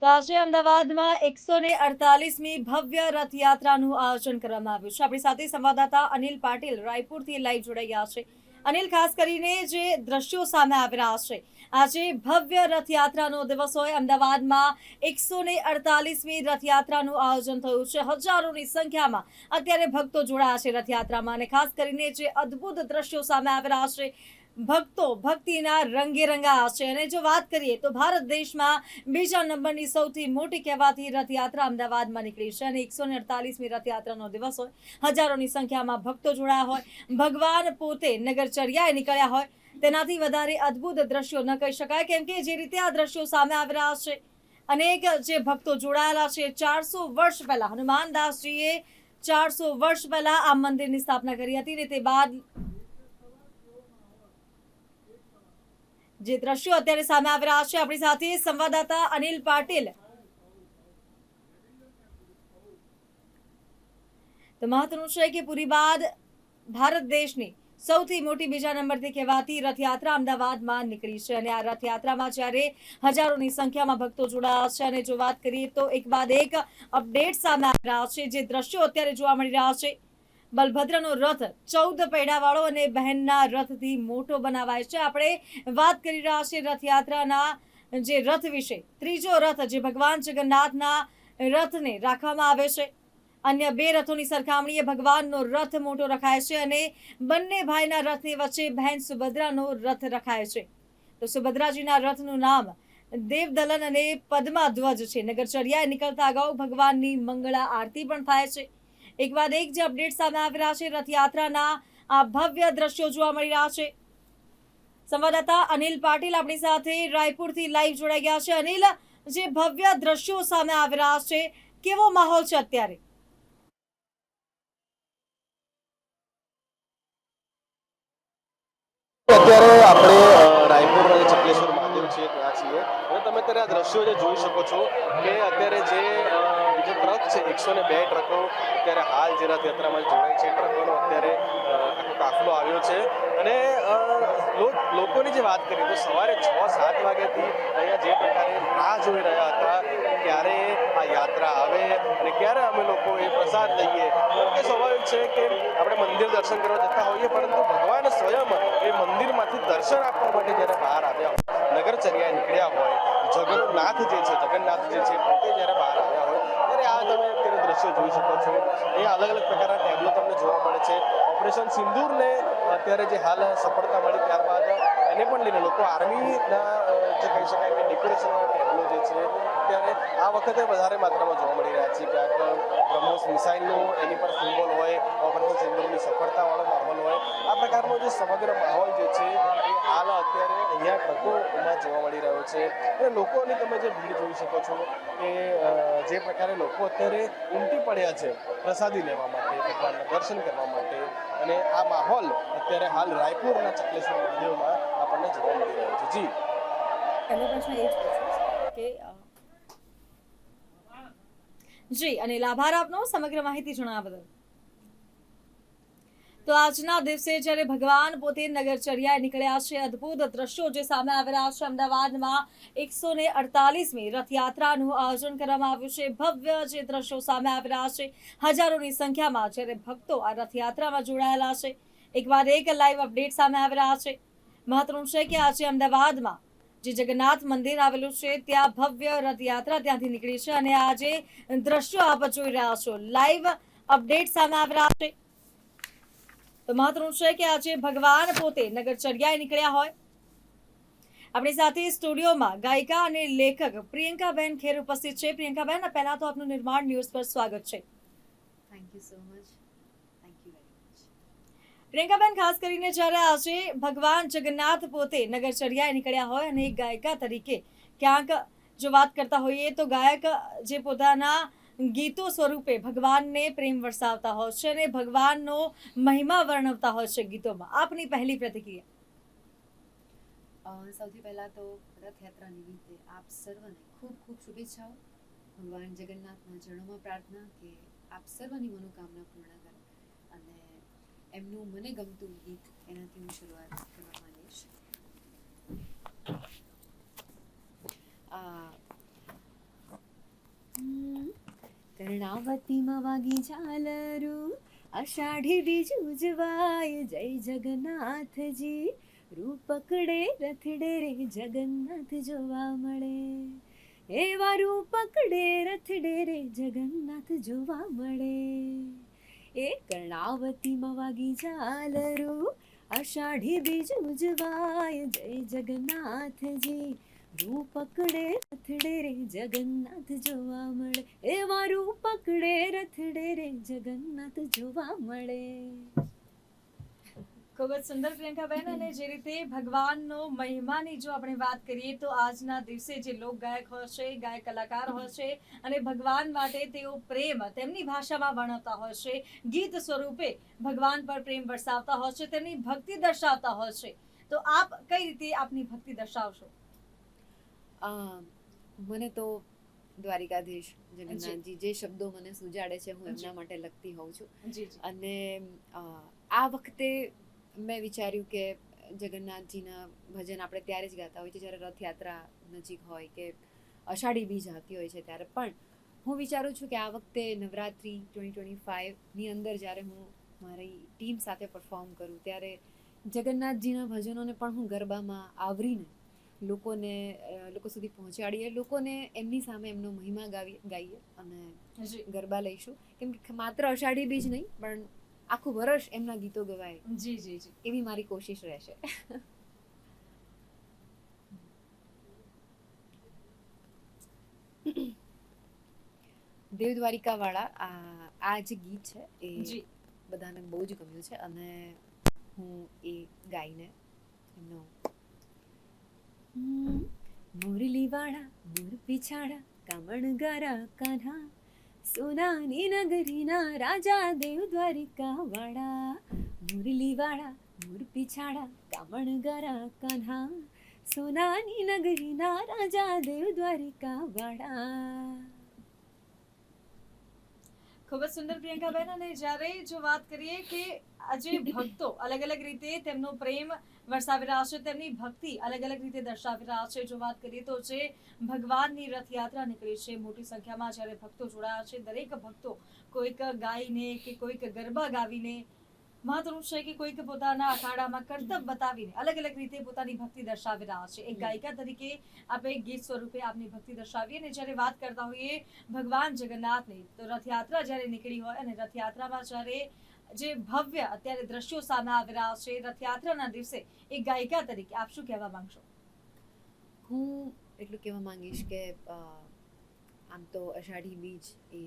તો આજે અમદાવાદમાં 148મી ભવ્ય રથયાત્રાનું આયોજન કરવામાં આવ્યું છે. આપણી સાથે સંવાદદાતા અનિલ પાટીલ રાયપુરથી લાઈવ જોડાઈ ગયા છે. અનિલ, ખાસ કરીને જે દ્રશ્યો સામે આવી રહ્યા છે, આજે ભવ્ય રથયાત્રાનો દિવસ હોય અમદાવાદમાં 148મી રથયાત્રાનું આયોજન થયું છે. હજારોની સંખ્યામાં અત્યારે ભક્તો જોડાયા છે રથયાત્રામાં, અને ખાસ કરીને જે અદ્ભુત દ્રશ્યો સામે આવી રહ્યા છે, ભક્તો ભક્તિના રંગે રંગાયા છે. અને જો વાત કરીએ તો ભારત દેશમાં બીજા નંબરની સૌથી મોટી કહેવાતી રથયાત્રા અમદાવાદમાં નીકળી છે, અને 148મી રથયાત્રાનો દિવસ હોય, હજારોની સંખ્યામાં ભક્તો જોડાયા હોય, ભગવાન પોતે નગરચર્યાએ નીકળ્યા હોય, તેનાથી વધારે અદ્ભુત દ્રશ્યો ન કહી શકાય. કેમ કે જે રીતે આ દ્રશ્યો સામે આવી રહ્યા છે, અનેક જે ભક્તો જોડાયેલા છે, 400 વર્ષ પહેલા હનુમાનદાસજીએ 400 વર્ષ પહેલા આ મંદિરની સ્થાપના કરી હતી, ને તે બાદ જે દ્રશ્યો અત્યારે સામે આવી રહ્યા છે, આપણી સાથે સંવાદદાતા અનિલ પાટીલ. તો મહત્વનું છે કે પૂરી બાદ ભારત દેશની સૌથી મોટી બીજા નંબરથી કહેવાતી રથયાત્રા અમદાવાદમાં નીકળી છે, અને આ રથયાત્રામાં જ્યારે હજારોની સંખ્યામાં ભક્તો જોડાયા છે, અને જો વાત કરીએ તો એક બાદ એક અપડેટ સામે આવી રહ્યા છે. જે દ્રશ્યો અત્યારે જોવા મળી રહ્યા છે, બલભદ્રનો રથ 14 પૈડાવાળો અને બહેનના રથથી મોટો બનાવાય છે. આપણે વાત કરી રહ્યા છીએ રથયાત્રાના જે રથ વિશે. ત્રીજો રથ જે ભગવાન જગન્નાથના રથને રાખવામાં આવે છે, અન્ય બે રથોની સરખામણીએ ભગવાનનો રથ મોટો રખાય છે, અને બંને ભાઈના રથની વચ્ચે બહેન સુભદ્રાનો રથ રખાય છે. તો સુભદ્રાજીના રથનું નામ દેવદલન અને પદ્માધ્વજ છે. નગરચર્યાએ નીકળતા અગાઉ ભગવાનની મંગળા આરતી પણ થાય છે. એક બાદ એક જે અપડેટ સામે આવી રહ્યા છે, રથયાત્રાના આ ભવ્ય દ્રશ્યો જોવા મળી રહ્યા છે. સંવાદદાતા અનિલ પાટીલ આપણી સાથે રાયપુરથી લાઈવ જોડાઈ ગયા છે. અનિલ, જે ભવ્ય દ્રશ્યો સામે આવી રહ્યા છે, કેવો માહોલ છે અત્યારે? અત્યારે આપણે રાયપુર અને ચકલેશ્વર મહાદેવ છીએ ત્યાં છીએ, અને તમે અત્યારે આ દ્રશ્યો જે જોઈ શકો છો કે અત્યારે જે ટ્રક છે 102 ટ્રકો અત્યારે હાલ જે રથયાત્રામાં જોડાય છે, ટ્રકોનો અત્યારે આખો કાફલો આવ્યો છે. અને લોકોની જે વાત કરીએ તો સવારે 6-7 વાગ્યાથી અહીંયા જે પ્રકારે રાહ જોઈ રહ્યા હતા ક્યારે આ યાત્રા આવે અને ક્યારે અમે લોકો એ પ્રસાદ લઈએ. કે સ્વાભાવિક છે કે આપણે મંદિર દર્શન કરવા જતા હોઈએ, પરંતુ ભગવાન સ્વયં એ મંદિરમાંથી દર્શન આપવા માટે જ્યારે બહાર આવ્યા હોય, નગરચર્યાએ નીકળ્યા હોય, જગન્નાથ જે છે પોતે જ્યારે બહાર આવ્યા હોય, ત્યારે આ તમે અત્યારે દ્રશ્યો જોઈ શકો છો. એ અલગ અલગ પ્રકારના ટેબ્લો તમને જોવા મળે છે. ઓપરેશન સિંદૂરને અત્યારે જે હાલ સફળતા મળી, ત્યારબાદ એને પણ લઈને લોકો આર્મીના જે કહી શકાય કે ડેકોરેશનના ટેબ્લો જે છે અત્યારે આ વખતે વધારે માત્રામાં જોવા મળી રહ્યા છે. ક્યાંક બ્રહ્મોસ મિસાઇલનું એની પર સિમ્બોલ હોય, ઓપરેશન સિંદૂરની સફળતાવાળો માહોલ હોય. આ પ્રકારનો જે સમગ્ર માહોલ જે છે એ હાલ અત્યારે અહીંયા ટ્રકોમાં જોવા મળી રહ્યો છે. અને લોકોની તમે જે ભીડ જોઈ શકો છો કે જે પ્રકારે લોકો અત્યારે ઉમટી પડ્યા છે પ્રસાદી લેવા માટે, ભગવાનના દર્શન કરવા માટે, અને આ માહોલ અત્યારે હાલ રાયપુરના ચકલેશ્વર મહાદેવમાં આપણને જોવા મળી રહ્યો છે. જી, પહેલો પ્રશ્ન એ જ પૂછ્યો છે કે જી, અને આભાર આપનો સમગ્ર માહિતી જણાવવા બદલ. તો આજના દિવસે જ્યારે ભગવાન પોતે નગરચર્યાએ નીકળ્યા છે, અદ્ભુત દ્રશ્યો જે સામે આવી રહ્યા છે, અમદાવાદમાં 148મી રથયાત્રાનું આયોજન કરવામાં આવ્યું છે. ભવ્ય જે દ્રશ્યો સામે આવી રહ્યા છે, હજારોની સંખ્યામાં જ્યારે ભક્તો આ રથયાત્રામાં જોડાયેલા છે. એક બાદ એક લાઈવ અપડેટ સામે આવી રહ્યા છે. મહત્વનું છે કે આજે અમદાવાદમાં જે જગન્નાથ મંદિર આવેલું છે, ત્યાં ભવ્ય રથયાત્રા ત્યાંથી નીકળી છે, અને આ જે દ્રશ્યો આપ જોઈ રહ્યા છો, લાઈવ અપડેટ સામે આવી રહ્યા છે. તો મહત્વનું છે કે આજે ભગવાન પોતે નગરચર્યાએ નીકળ્યા હોય. આપણી સાથે સ્ટુડિયોમાં ગાયિકા અને લેખક પ્રિયંકાબેન ખેર ઉપસ્થિત છે. પ્રિયંકાબેન, પહેલા તો આપનું નિર્માણ ન્યૂઝ પર સ્વાગત છે. Thank you so much. Thank you very much. પ્રિયંકાબેન, ખાસ કરીને જ્યારે આજે ભગવાન જગન્નાથ પોતે નગરચર્યાએ નીકળ્યા હોય, અને એક ગાયિકા તરીકે ક્યાંક જો વાત કરતા હોઈએ તો ગાયક જે પોતાના ગીતો સ્વરૂપે ભગવાનને પ્રેમ વરસાવતા હોય છે, અને ભગવાનનો મહિમા વર્ણવતા હોય છે ગીતોમાં. આપની પહેલી પ્રતિક્રિયા? સૌથી પહેલાં તો રથયાત્રા નિમિત્તે આપ સર્વને ખૂબ ખૂબ શુભેચ્છાઓ. ભગવાન જગન્નાથના ચરણોમાં પ્રાર્થના કે આપ સર્વની મનોકામના પૂર્ણ કરે, અને એમનું મને ગમતું ગીત એનાથી હું શરૂઆત કરવા માંગીશ. આરતીમાં વાગી ઝાલરું, અષાઢી બીજ ઉજવાય, જય જગન્નાથજી. રૂપ પકડે રથડે રે જગન્નાથ જોવા મળે, એવા રૂપ પકડે રથડે રે જગન્નાથ જોવા મળે. એ કર્ણાવતીમાં વાગી ઝાલરું, અષાઢી બીજ ઉજવાય, જય જગન્નાથજી. રૂપ પકડે રથડે રે જગન્નાથ જોવા મળે, એવા રૂપ પકડે રથડે રે જગન્નાથ જોવા મળે. ખૂબ જ સુંદર પ્રિયંકાબેન. અને જે રીતે ભગવાનનો મહિમાની જો આપણે વાત કરીએ તો આજના દિવસે જે લોક ગાયક હોય છે, ગાયક કલાકાર હોય છે, અને ભગવાન માટે તેઓ પ્રેમ તેમની ભાષામાં વર્ણવતા હોય છે, ગીત સ્વરૂપે ભગવાન પર પ્રેમ વરસાવતા હોય છે, તેમની ભક્તિ દર્શાવતા હોય છે. તો આપ કઈ રીતે આપની ભક્તિ દર્શાવશો? મને તો દ્વારિકાધીશ જગન્નાથજી જે શબ્દો મને સુજાડે છે હું એમના માટે લખતી હોઉં છું. જી જી. અને આ વખતે મેં વિચાર્યું કે જગન્નાથજીના ભજન આપણે ત્યારે જ ગાતા હોય છે જ્યારે રથયાત્રા નજીક હોય કે અષાઢી બીજ આવતી હોય છે ત્યારે. પણ હું વિચારું છું કે આ વખતે નવરાત્રિ 2025ની અંદર જ્યારે હું મારી ટીમ સાથે પરફોર્મ કરું ત્યારે જગન્નાથજીના ભજનોને પણ હું ગરબામાં આવરીને લોકો સુધી પહોંચાડીએ, લોકોને એમની સામે એમનો મહિમા ગાઈએ અને ગરબા લઈશું. કેમ કે માત્ર અષાઢી બીજ નહીં પણ આખું વર્ષ એમના ગીતો ગવાય. જી જી જી. એવી મારી કોશિશ રહેશે. દેવ દ્વારિકા વાળા આ જે ગીત છે એ બધાને બહુ જ ગમ્યું છે અને હું એ ગાઈને એમનો મુરલી વાળા મોર પીછાડા કામણ ગારા કાન્હા, સોનાની નગરીના રાજા દેવ દ્વારિકા વાળા. મુરલી વાળા મોર પીછાડા કામણ ગારા કાન્હા, સોનાની નગરીના રાજા દેવ દ્વારિકા વાળા. ખૂબ જ સુંદર પ્રિયંકાબેન. અને જ્યારે જો વાત કરીએ કે આજે ભક્તો અલગ અલગ રીતે તેમનો પ્રેમ વરસાવી રહ્યા છે, તેમની ભક્તિ અલગ અલગ રીતે દર્શાવી રહ્યા છે. જો વાત કરીએ તો જે ભગવાનની રથયાત્રા નીકળી છે, મોટી સંખ્યામાં જ્યારે ભક્તો જોડાયા છે, દરેક ભક્તો કોઈક ગાઈને કે કોઈક ગરબા ગાવીને, મહત્વનું છે કે કોઈક પોતાના અખાડામાં કરતબ બતાવીને અલગ અલગ રીતે પોતાની ભક્તિ દર્શાવી રહ્યા છે. એક ગાયિકા તરીકે આપણે ગીત સ્વરૂપે આપની ભક્તિ દર્શાવીએ. અને જ્યારે વાત કરતા હોઈએ ભગવાન જગન્નાથની, તો રથયાત્રા જ્યારે નીકળી હોય અને રથયાત્રામાં જ્યારે જે ભવ્ય અત્યારે દ્રશ્યો સામે આવી રહ્યા છે, રથયાત્રાના દિવસે એક ગાયિકા તરીકે આપ શું કહેવા માંગશો? હું એટલું કહેવા માંગીશ કે આમ તો અષાઢી બીજ એ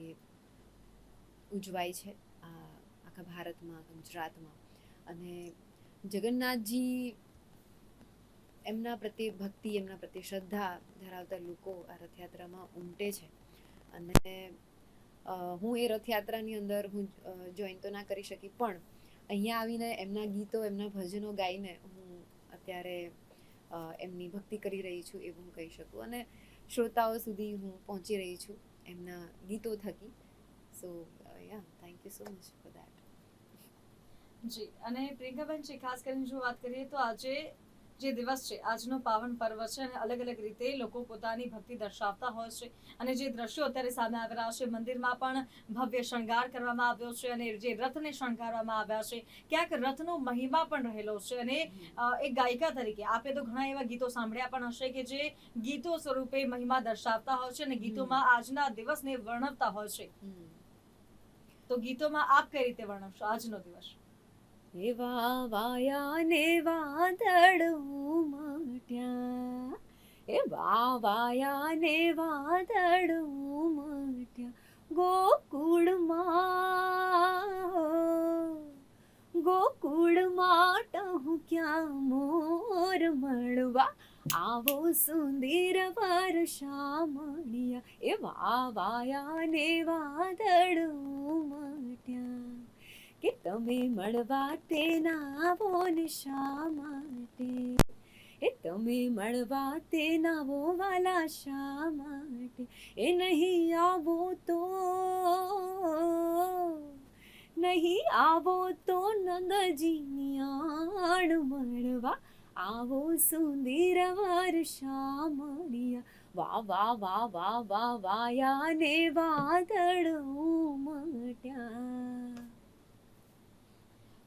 ઉજવાય છે આખા ભારતમાં, ગુજરાતમાં. અને જગન્નાથજી એમના પ્રત્યે ભક્તિ, એમના પ્રત્યે શ્રદ્ધા ધરાવતા લોકો આ રથયાત્રામાં ઉમટે છે. અને હું એ રથયાત્રાની અંદર હું જોઈન તો ના કરી શકી, પણ અહીંયા આવીને એમના ગીતો, એમના ભજનો ગાઈને હું અત્યારે એમની ભક્તિ કરી રહી છું એવું હું કહી શકું. અને શ્રોતાઓ સુધી હું પહોંચી રહી છું એમના ગીતો થકી. So yeah, thank you so much for that. જી. અને પ્રિયંકાબેન છે, ખાસ કરીને જો વાત કરીએ તો આજે જે દિવસ છે, આજનો પાવન પર્વ છે અને અલગ અલગ રીતે લોકો પોતાની ભક્તિ દર્શાવતા હોય છે. અને જે દ્રશ્યો અત્યારે સામે આવી રહ્યા છે, મંદિરમાં પણ ભવ્ય શણગાર કરવામાં આવ્યો છે અને જે રથને શણગારવામાં આવ્યા છે, ક્યાંક રથનો મહિમા પણ રહેલો છે. અને એક ગાયિકા તરીકે આપે તો ઘણા એવા ગીતો સાંભળ્યા પણ હશે કે જે ગીતો સ્વરૂપે મહિમા દર્શાવતા હોય છે અને ગીતોમાં આજના દિવસને વર્ણવતા હોય છે. તો ગીતોમાં આપ કઈ રીતે વર્ણવશો આજનો દિવસ? એવા વાયા ને વાદળ ઉમટ્યા, એવા વાયા ને વાદળ ઉમટ્યા, ગોકુળમાં ટહુક્યા મોર મળવા, આવો સુંદર વર્ષા મળ્યા. એવા વાયા ને વાદળ ઉમટ્યા કે તમે મળવા તેના આવો ને શા માટે, એ તમે મળવા તેના આવો વાલા શા માટે, એ નહીં આવો તો નંદજીની આણ મળવા, આવો સુંદર વર્ષા મળ્યા, વાહ વાહ વાહ વાહ વાહ વાયાને વાદળ ઉમટ્યા.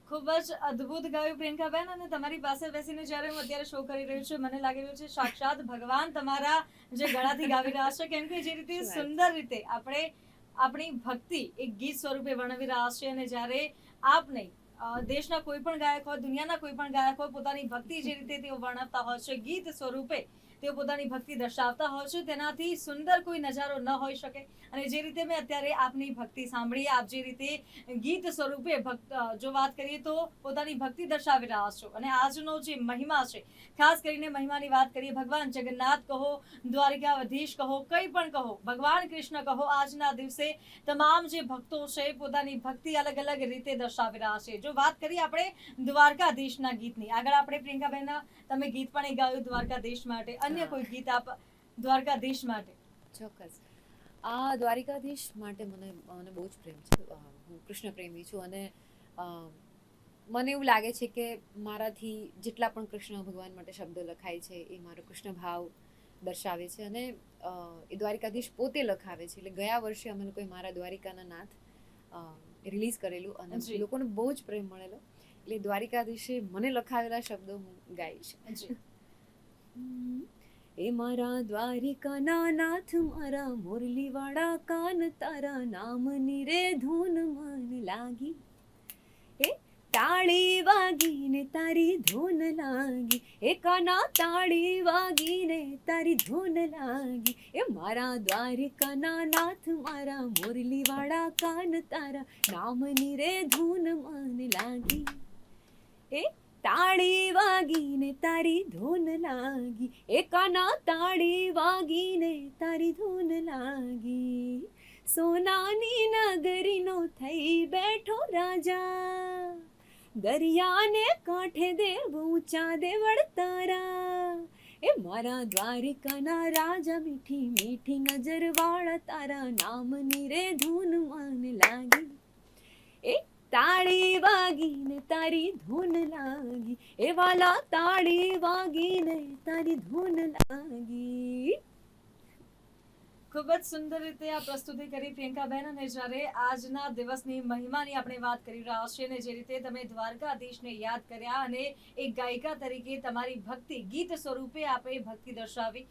ખૂબ જ અદ્ભુત ગાયું પ્રિયંકાબેન. અને તમારી પાસે બેસીને જ્યારે હું અત્યારે શો કરી રહ્યું છું, મને લાગી રહ્યું છે સાક્ષાત ભગવાન તમારા જે ગળાથી ગાવી રહ્યા છે. કેમ કે જે રીતે શું વાત છે. સુંદર રીતે આપણે આપણી ભક્તિ એક ગીત સ્વરૂપે વર્ણવી રહ્યા છે, અને જ્યારે આપને દેશના કોઈ પણ ગાયક હોય, દુનિયાના કોઈ પણ ગાયક હોય, પોતાની ભક્તિ જે રીતે તેઓ વર્ણવતા હોય છે, ગીત સ્વરૂપે તેઓ પોતાની ભક્તિ દર્શાવતા હોય છે, તેનાથી સુંદર કોઈ નજારો ન હોઈ શકે. અને જે રીતે મેં અત્યારે આપની ભક્તિ સાંભળી, આપ જે રીતે ગીત સ્વરૂપે જો વાત કરીએ તો પોતાની ભક્તિ દર્શાવી રહ્યા છો. અને આજનો જે મહિમા છે, ખાસ કરીને મહિમાની વાત કરીએ, ભગવાન જગન્નાથ કહો, દ્વારિકાધીશ કહો, કંઈ પણ કહો, ભગવાન કૃષ્ણ કહો, આજના દિવસે તમામ જે ભક્તો છે પોતાની ભક્તિ અલગ અલગ રીતે દર્શાવી રહ્યા છે. જો વાત કરીએ આપણે દ્વારકાધીશના ગીતની, આગળ આપણે પ્રિયંકાબેન તમે ગીત પણ એક ગાયું દ્વારકાધીશ માટે, અન્ય કોઈ ગીત આપ દ્વારકાધીશ માટે? ચોક્કસ. આ દ્વારિકાધીશ માટે મને બહુ જ પ્રેમ છે. હું કૃષ્ણ પ્રેમી છું અને મને એવું લાગે છે કે મારાથી જેટલા પણ કૃષ્ણ ભગવાન માટે શબ્દો લખાય છે એ મારો કૃષ્ણ ભાવ દર્શાવે છે. અને એ દ્વારિકાધીશ પોતે લખાવે છે. એટલે ગયા વર્ષે અમે લોકોએ મારા દ્વારિકાના નાથ રિલીઝ કરેલું અને જી. લોકોને બહુ જ પ્રેમ મળેલો. એટલે દ્વારિકાધીશે મને લખાવેલા શબ્દો હું ગાઈશ. જી. એ મારા દ્વારિકાના નાથ, મારા મુરલીવાળા કાન, તારા નામની રે ધૂન મન લાગી. એ તાળી વાગીને તારી ધૂન લાગી, એ કાના તાળી વાગીને તારી ધૂન લાગી. એ મારા દ્વારિકાના નાથ, મારા મુરલીવાળા કાન, તારા નામની રે ધૂન મન લાગી. એ તાળી વાગીને તારી ધૂન લાગી, એ કાના તાળી વાગીને તારી ધૂન લાગી. સોનાની નગરીનો થઈ બેઠો રાજા, દરિયાને કાંઠે દેવ ઊંચા દેવળ તારા. એ મારા દ્વારિકાના રાજા, મીઠી મીઠી નજર વાળા, તારા નામની રે ધૂન મન લાગી. એ તાળી વાગીને તારી ધૂન લાગી, એ વાલા તાળી વાગીને તારી ધૂન લાગી. ખૂબ જ સુંદર રીતે આ પ્રસ્તુતિ કરી પ્રિયંકાબેન. અને જ્યારે આજના દિવસની મહિમાની આપણે વાત કરી રહ્યા છીએ, અને જે રીતે તમે દ્વારકાધીશને યાદ કર્યા અને એક ગાયિકા તરીકે તમારી ભક્તિ ગીત સ્વરૂપે આપણે ભક્તિ દર્શાવી,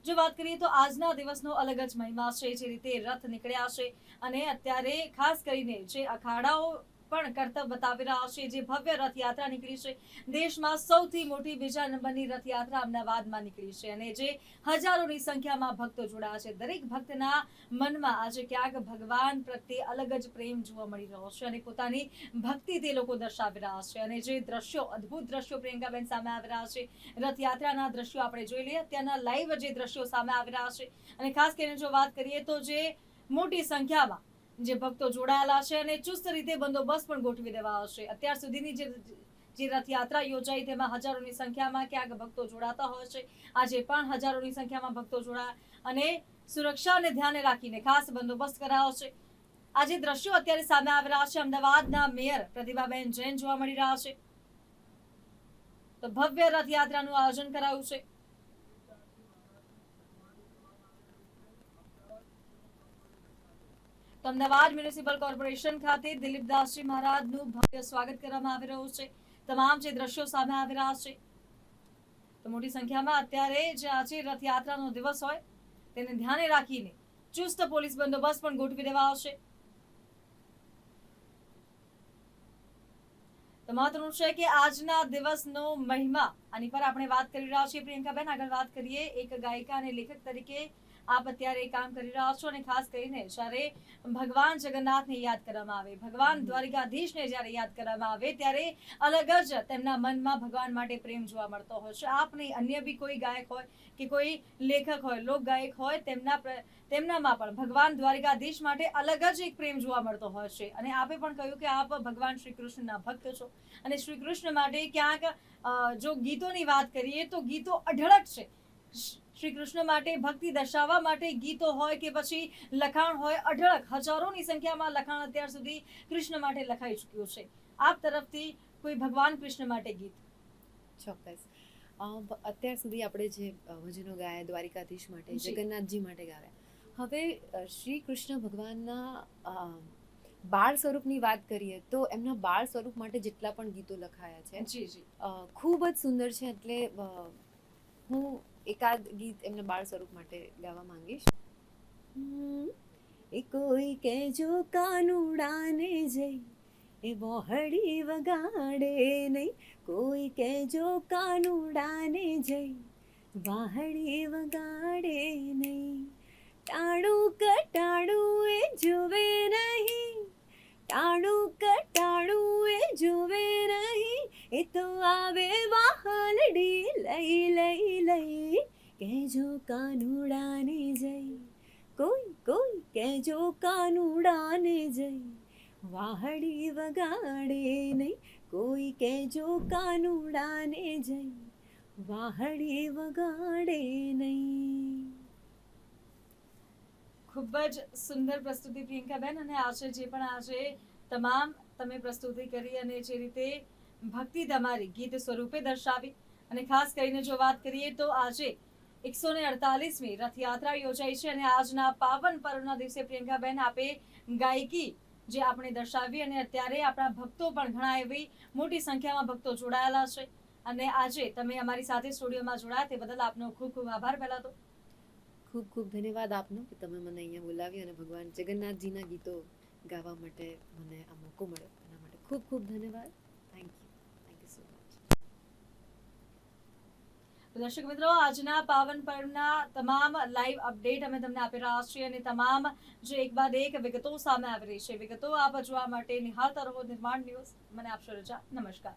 જો વાત કરીએ તો આજના દિવસનો અલગ જ મહિમા છે. જે રીતે રથ નીકળ્યા છે અને અત્યારે ખાસ કરીને જે અખાડાઓ પણ કરતબ બતાવી રહ્યા છે, જે ભવ્ય રથયાત્રા નીકળી છે, દેશમાં સૌથી મોટી બીજા નંબરની રથયાત્રા અમદાવાદમાં નીકળી છે, અને જે હજારોની સંખ્યામાં ભક્તો જોડાયા છે. દરેક ભક્તના મનમાં આજે ક્યાંક ભગવાન પ્રત્યે અલગ જ પ્રેમ જોવા મળી રહ્યો છે, અને પોતાની ભક્તિ તે લોકો દર્શાવી રહ્યા છે. અને જે દ્રશ્યો, અદ્ભુત દ્રશ્યો પ્રિયંકાબેન સામે આવી રહ્યા છે, રથયાત્રાના દ્રશ્યો આપણે જોઈ લઈએ. અત્યારના લાઈવ જે દ્રશ્યો સામે આવી રહ્યા છે, અને ખાસ કરીને જો વાત કરીએ તો જે મોટી સંખ્યામાં જે ભક્તો જોડાયેલા છે, અને ચુસ્ત રીતે બંદોબસ્ત પણ ગોઠવી દેવાયો છે. અત્યાર સુધીની જે રથયાત્રા યોજાઈ તેમાં હજારોની સંખ્યામાં ક્યાંક ભક્તો જોડાતા હોય છે. આજે પણ હજારોની સંખ્યામાં ભક્તો જોડાયા, અને સુરક્ષાને ધ્યાને રાખીને ખાસ બંદોબસ્ત કરાયો છે. આજે દ્રશ્યો અત્યારે સામે આવી રહ્યા છે. અમદાવાદના મેયર પ્રતિભાબેન જૈન જોવા મળી રહ્યા છે. તો ભવ્ય રથયાત્રાનું આયોજન કરાયું છે. અમદાવાદ મ્યુનિસિપલ કોર્પોરેશન ખાતે દિલીપદાસજી મહારાજનું ભવ્ય સ્વાગત કરવામાં આવી રહ્યું છે. તમામ જે દ્રશ્યો સામે આવી રહ્યા છે, તો મોટી સંખ્યામાં અત્યારે જે આજે રથયાત્રાનો દિવસ હોય તેને ધ્યાને રાખીને ચુસ્ત પોલીસ બંદોબસ્ત પણ ગોઠવી દેવાયો છે. તો મહત્વનું છે કે આજના દિવસનો મહિમા, આની પર આપણે વાત કરી રહ્યા છીએ પ્રિયંકાબેન. આગળ વાત કરીએ, એક ગાયિકા અને લેખક તરીકે આપ અત્યારે કામ કરી રહ્યા છો, અને ખાસ કરીને જ્યારે ભગવાન જગન્નાથને યાદ કરવામાં આવે, ભગવાન દ્વારિકાધીશને જ્યારે યાદ કરવામાં આવે, ત્યારે અલગ જ તેમના મનમાં ભગવાન માટે પ્રેમ જોવા મળતો હોય છે. આપ નહીં, અન્ય બી કોઈ ગાયક હોય કે કોઈ લેખક હોય, લોક ગાયક હોય, તેમનામાં પણ ભગવાન દ્વારિકાધીશ માટે અલગ જ એક પ્રેમ જોવા મળતો હોય છે. અને આપે પણ કહ્યું કે આપ ભગવાન શ્રી કૃષ્ણના ભક્ત છો, અને શ્રી કૃષ્ણ માટે ક્યાંક જો ગીતોની વાત કરીએ તો ગીતો અઢળક છે. શ્રી કૃષ્ણ માટે ભક્તિ દર્શાવવા માટે ગીતો હોય કે પછી લખાણ હોય, અઢળક હજારોની સંખ્યામાં લખાણ અત્યાર સુધી કૃષ્ણ માટે લખાઈ ચૂક્યું છે. આપ તરફથી કોઈ ભગવાન કૃષ્ણ માટે ગીત? ચોક્કસ. અત્યાર સુધી આપણે જે ભજનો ગાયા દ્વારિકાધીશ માટે, જી. જગન્નાથજી માટે ગાયા, હવે શ્રી કૃષ્ણ ભગવાનના બાળ સ્વરૂપની વાત કરીએ તો એમના બાળ સ્વરૂપ માટે જેટલા પણ ગીતો લખાયા છે જી જી ખૂબ જ સુંદર છે. એટલે હું એકાદ ગીત એમના બાળ સ્વરૂપ માટે ગાવા માંગીશ. એ કોઈ કહેજો કાનુડાને જઈ એ વહોડી વગાડે નહીં, કોઈ કહેજો કાનુડાને જઈ વાહડી વગાડે નહીં, ટાણું કટાણું એ જોવે નહીં, ટાણું કટાણું એ જોવે નહીં, એ તો આવે વાહલડી લઈ લઈ લઈ, કહેજો કાનુડાને જઈ, કોઈ કહેજો કાનુડાને જઈ વાહડી વગાડે નહીં, કોઈ કહેજો કાનુડાને જઈ વાહડી વગાડે નહીં. ખૂબ જ સુંદર પ્રસ્તુતિ પ્રિયંકાબેન. અને આજે જે પણ આજે તમામ તમે પ્રસ્તુતિ કરી અને જે રીતે ભક્તિ તમારી ગીત સ્વરૂપે દર્શાવી, અને ખાસ કરીને જો વાત કરીએ તો આજે 148મી રથયાત્રા યોજાઈ છે અને આજના પાવન પર્વના દિવસે પ્રિયંકાબેન આપે ગાયકી જે આપણે દર્શાવી, અને અત્યારે આપણા ભક્તો પણ ઘણા એવી મોટી સંખ્યામાં ભક્તો જોડાયેલા છે, અને આજે તમે અમારી સાથે સ્ટુડિયોમાં જોડાયા તે બદલ આપનો ખૂબ ખૂબ આભાર. પહેલા તો ખૂબ ખૂબ ધન્યવાદ આપનો કે તમે મને અહીંયા બોલાવી અને ભગવાન જગન્નાથજીના ગીતો ગાવા માટે મને આ મોકો મળ્યો, એના માટે ખૂબ ખૂબ ધન્યવાદ. Thank you so much. દર્શક મિત્રો, આજના પાવન પર્વના તમામ લાઈવ અપડેટ અમે તમને આપી રહ્યા છીએ, અને તમામ જે એક બાદ એક વિગતો સામે આવી રહી છે, વિગતો આપ જોવા માટે નિહાળતા રહો નિર્માણ ન્યૂઝ. મને આપશો રજા. નમસ્કાર.